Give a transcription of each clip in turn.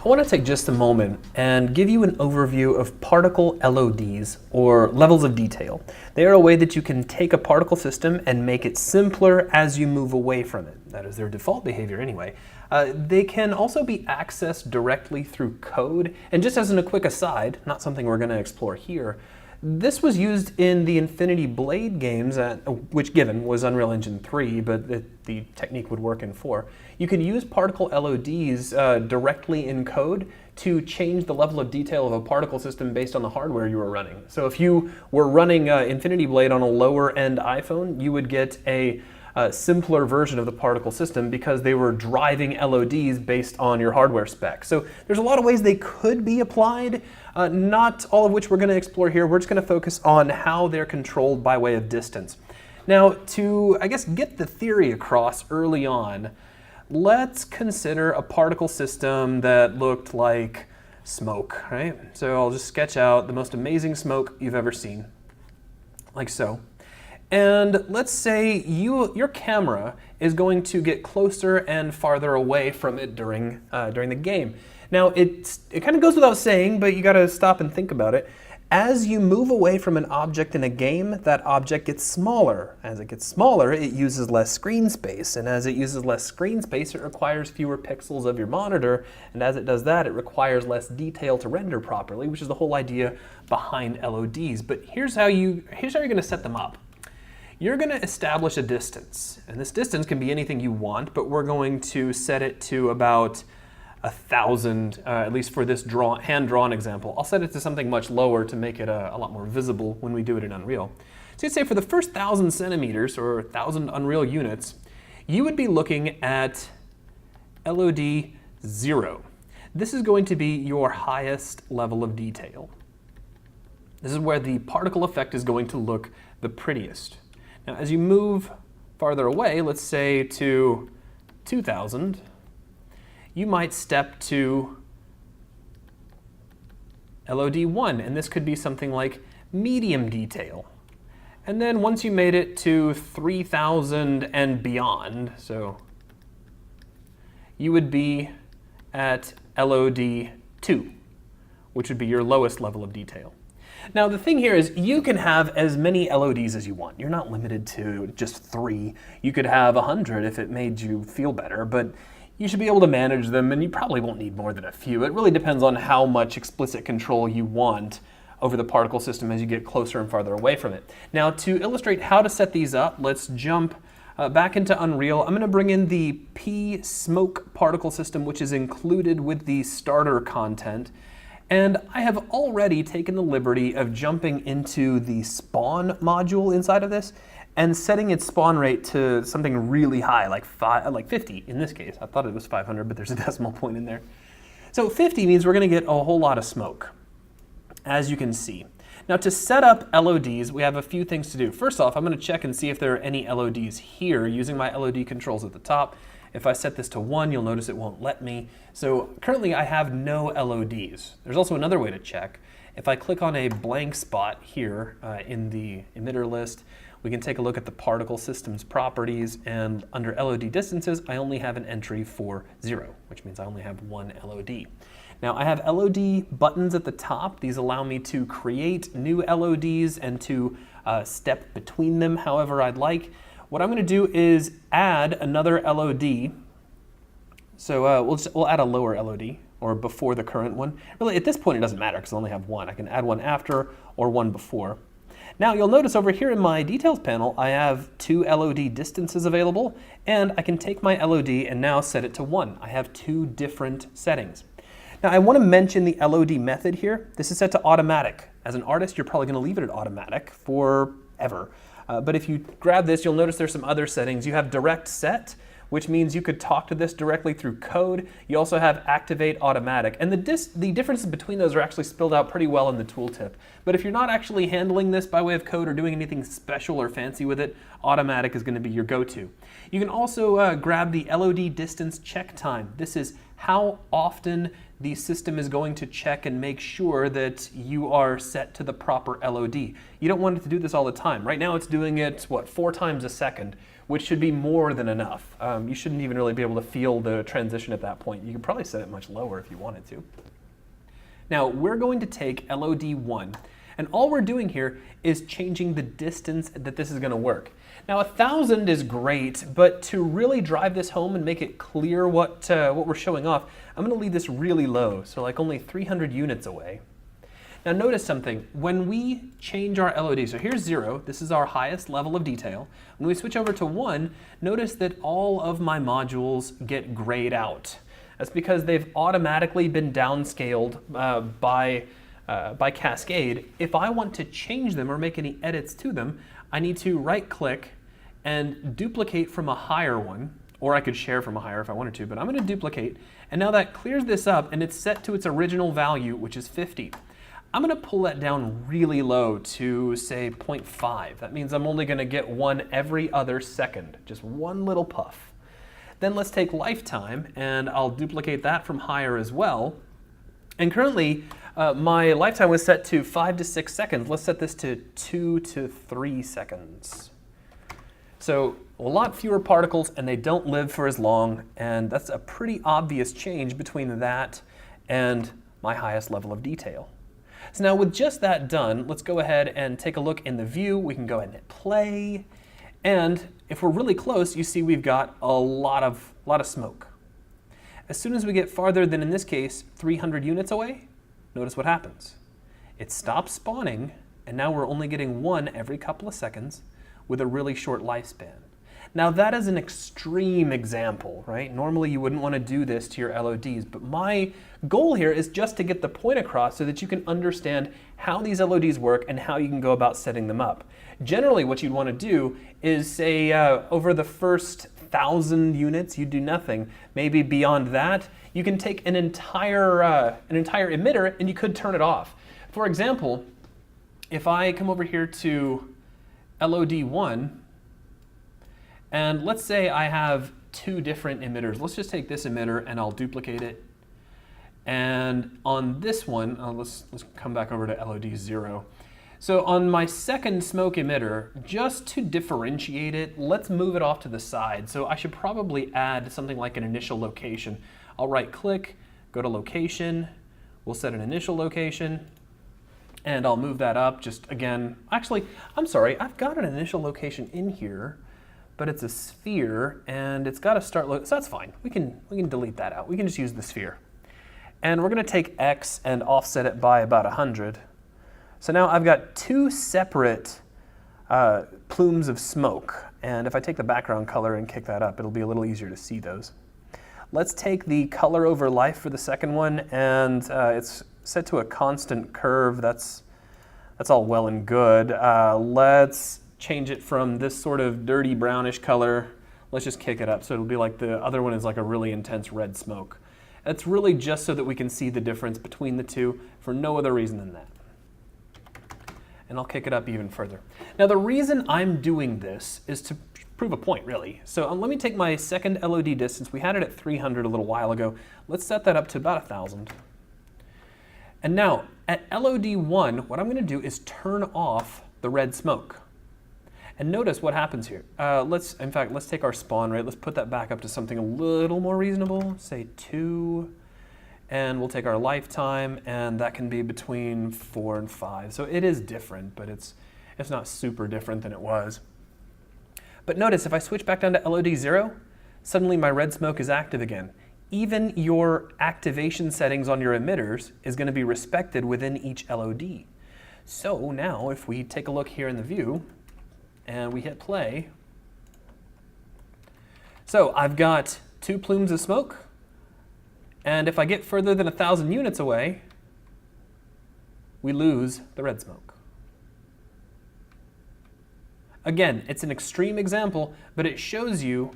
I want to take just a moment and give you an overview of particle LODs, or levels of detail. They are a way that you can take a particle system and make it simpler as you move away from it. That is their default behavior anyway. They can also be accessed directly through code. And just as a quick aside, not something we're going to explore here, this was used in the Infinity Blade games, which given was Unreal Engine 3, but the technique would work in 4. You can use particle LODs directly in code to change the level of detail of a particle system based on the hardware you were running. So if you were running Infinity Blade on a lower end iPhone, you would get a simpler version of the particle system because they were driving LODs based on your hardware spec. So there's a lot of ways they could be applied, not all of which we're going to explore here. We're just going to focus on how they're controlled by way of distance. Now, to, I guess, get the theory across early on, let's consider a particle system that looked like smoke, right? So I'll just sketch out the most amazing smoke you've ever seen, like so. And let's say your camera is going to get closer and farther away from it during the game. Now, it kind of goes without saying, but you got to stop and think about it. As you move away from an object in a game, that object gets smaller. As it gets smaller, it uses less screen space. And as it uses less screen space, it requires fewer pixels of your monitor. And as it does that, it requires less detail to render properly, which is the whole idea behind LODs. But here's how you're going to set them up. You're going to establish a distance. And this distance can be anything you want, but we're going to set it to about 1,000, at least for this hand-drawn example. I'll set it to something much lower to make it a lot more visible when we do it in Unreal. So you'd say for the first 1,000 centimeters, or 1,000 Unreal units, you would be looking at LOD 0. This is going to be your highest level of detail. This is where the particle effect is going to look the prettiest. Now, as you move farther away, let's say to 2,000, you might step to LOD 1, and this could be something like medium detail. And then once you made it to 3,000 and beyond, so you would be at LOD 2, which would be your lowest level of detail. Now, the thing here is you can have as many LODs as you want. You're not limited to just 3. You could have 100 if it made you feel better, but you should be able to manage them, and you probably won't need more than a few. It really depends on how much explicit control you want over the particle system as you get closer and farther away from it. Now, to illustrate how to set these up, let's jump back into Unreal. I'm going to bring in the P smoke particle system, which is included with the starter content. And I have already taken the liberty of jumping into the spawn module inside of this and setting its spawn rate to something really high, like 50 in this case. I thought it was 500, but there's a decimal point in there. So 50 means we're going to get a whole lot of smoke, as you can see. Now, to set up LODs, we have a few things to do. First off, I'm going to check and see if there are any LODs here using my LOD controls at the top. If I set this to 1, you'll notice it won't let me. So currently I have no LODs. There's also another way to check. If I click on a blank spot here in the emitter list, we can take a look at the particle system's properties, and under LOD distances, I only have an entry for 0, which means I only have 1 LOD. Now, I have LOD buttons at the top. These allow me to create new LODs and to step between them however I'd like. What I'm going to do is add another LOD. So we'll add a lower LOD, or before the current one. Really, at this point, it doesn't matter because I only have 1. I can add one after or one before. Now, you'll notice over here in my details panel, I have 2 LOD distances available, and I can take my LOD and now set it to 1. I have 2 different settings. Now, I want to mention the LOD method here. This is set to automatic. As an artist, you're probably going to leave it at automatic forever. But if you grab this, you'll notice there's some other settings. You have direct set, which means you could talk to this directly through code. You also have activate automatic. And the differences between those are actually spelled out pretty well in the tooltip. But if you're not actually handling this by way of code or doing anything special or fancy with it, automatic is going to be your go-to. You can also grab the LOD distance check time. This is how often the system is going to check and make sure that you are set to the proper LOD. You don't want it to do this all the time. Right now it's doing it, what, 4 times a second, which should be more than enough. You shouldn't even really be able to feel the transition at that point. You could probably set it much lower if you wanted to. Now, we're going to take LOD1, and all we're doing here is changing the distance that this is going to work. Now, 1,000 is great, but to really drive this home and make it clear what we're showing off, I'm going to leave this really low, so like only 300 units away. Now, notice something. When we change our LOD, so here's 0, this is our highest level of detail. When we switch over to 1, notice that all of my modules get grayed out. That's because they've automatically been downscaled by Cascade. If I want to change them or make any edits to them, I need to right-click and duplicate from a higher one, or I could share from a higher if I wanted to, but I'm going to duplicate, and now that clears this up, and it's set to its original value, which is 50. I'm going to pull that down really low to, say, 0.5. That means I'm only going to get one every other second, just one little puff. Then let's take lifetime, and I'll duplicate that from higher as well. And currently, my lifetime was set to 5 to 6 seconds. Let's set this to 2 to 3 seconds. So a lot fewer particles, and they don't live for as long, and that's a pretty obvious change between that and my highest level of detail. So now with just that done, let's go ahead and take a look in the view. We can go ahead and hit play, and if we're really close, you see we've got a lot of smoke. As soon as we get farther than, in this case, 300 units away, notice what happens. It stops spawning, and now we're only getting one every couple of seconds with a really short lifespan. Now that is an extreme example, right? Normally you wouldn't want to do this to your LODs, but my goal here is just to get the point across so that you can understand how these LODs work and how you can go about setting them up. Generally what you'd want to do is say over the first 1,000 units, you do nothing. Maybe beyond that, you can take an entire emitter and you could turn it off. For example, if I come over here to LOD1, and let's say I have 2 different emitters. Let's just take this emitter and I'll duplicate it. And on this one, let's come back over to LOD0. So on my second smoke emitter, just to differentiate it, let's move it off to the side. So I should probably add something like an initial location. I'll right click, go to location, we'll set an initial location, and I'll move that up just again. Actually, I'm sorry, I've got an initial location in here, but it's a sphere and it's got to start, so that's fine. We can delete that out. We can just use the sphere. And we're going to take X and offset it by about 100. So now I've got 2 separate plumes of smoke. And if I take the background color and kick that up, it'll be a little easier to see those. Let's take the color over life for the second one, and it's set to a constant curve. That's all well and good. Let's change it from this sort of dirty brownish color. Let's just kick it up so it'll be like the other one is like a really intense red smoke. That's really just so that we can see the difference between the two for no other reason than that. And I'll kick it up even further. Now the reason I'm doing this is to prove a point, really. So let me take my second LOD distance. We had it at 300 a little while ago. Let's set that up to about 1,000. And now at LOD1, what I'm going to do is turn off the red smoke. And notice what happens here. Let's take our spawn rate. Let's put that back up to something a little more reasonable, say 2. And we'll take our lifetime, and that can be between 4 and 5. So it is different, but it's not super different than it was. But notice if I switch back down to LOD0, suddenly my red smoke is active again. Even your activation settings on your emitters is going to be respected within each LOD. So now if we take a look here in the view, and we hit play, so I've got 2 plumes of smoke, and if I get further than 1,000 units away, we lose the red smoke. Again, it's an extreme example, but it shows you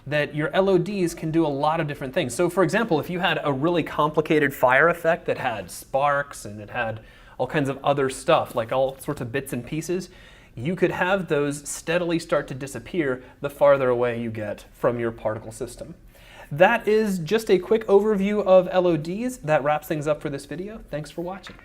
that your LODs can do a lot of different things. So for example, if you had a really complicated fire effect that had sparks and it had all kinds of other stuff, like all sorts of bits and pieces, you could have those steadily start to disappear the farther away you get from your particle system. That is just a quick overview of LODs. That wraps things up for this video. Thanks for watching.